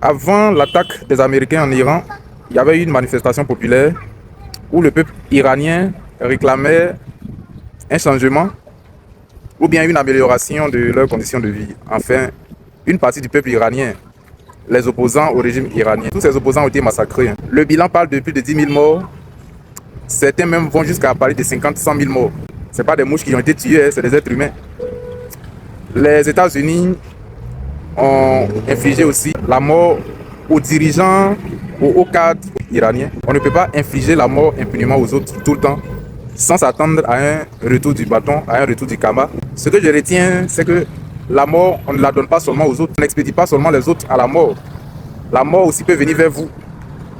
Avant l'attaque des Américains en Iran, il y avait eu une manifestation populaire où le peuple iranien réclamait un changement ou bien une amélioration de leurs conditions de vie. Enfin, une partie du peuple iranien, les opposants au régime iranien, tous ces opposants ont été massacrés. Le bilan parle de plus de 10 000 morts. Certains même vont jusqu'à parler de 50, 100 000 morts. Ce pas des mouches qui ont été tuées, c'est des êtres humains. Les États-Unis ont infligé aussi la mort aux dirigeants, aux hauts cadres iraniens. On ne peut pas infliger la mort impunément aux autres tout le temps, sans s'attendre à un retour du bâton, à un retour du karma. Ce que je retiens, c'est que la mort, on ne la donne pas seulement aux autres. On n'expédie pas seulement les autres à la mort. La mort aussi peut venir vers vous.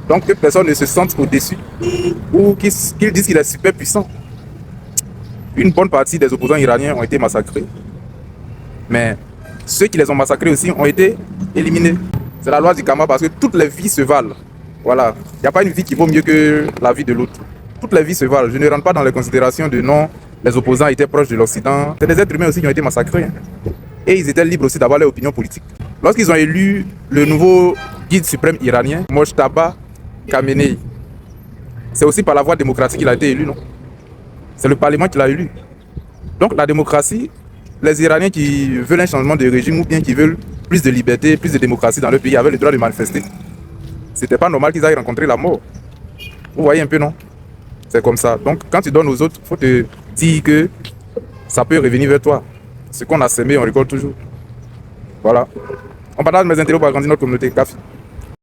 Donc que personne ne se sente au-dessus ou qu'il dise qu'il est super puissant. Une bonne partie des opposants iraniens ont été massacrés. Mais ceux qui les ont massacrés aussi ont été éliminés. C'est la loi du karma parce que toutes les vies se valent. Voilà. Il n'y a pas une vie qui vaut mieux que la vie de l'autre. Toutes les vies se valent. Je ne rentre pas dans les considérations de non, les opposants étaient proches de l'Occident. C'est des êtres humains aussi qui ont été massacrés. Et ils étaient libres aussi d'avoir leur opinion politique. Lorsqu'ils ont élu le nouveau guide suprême iranien, Mojtaba Khamenei, c'est aussi par la voie démocratique qu'il a été élu, non? C'est le Parlement qui l'a élu. Donc la démocratie, les Iraniens qui veulent un changement de régime ou bien qui veulent plus de liberté, plus de démocratie dans leur pays avaient le droit de manifester. C'était pas normal qu'ils aillent rencontrer la mort. Vous voyez un peu, non? C'est comme ça. Donc quand tu donnes aux autres, il faut te dire que ça peut revenir vers toi. Ce qu'on a semé, on récolte toujours. Voilà. On partage mes intérêts pour agrandir notre communauté. Café.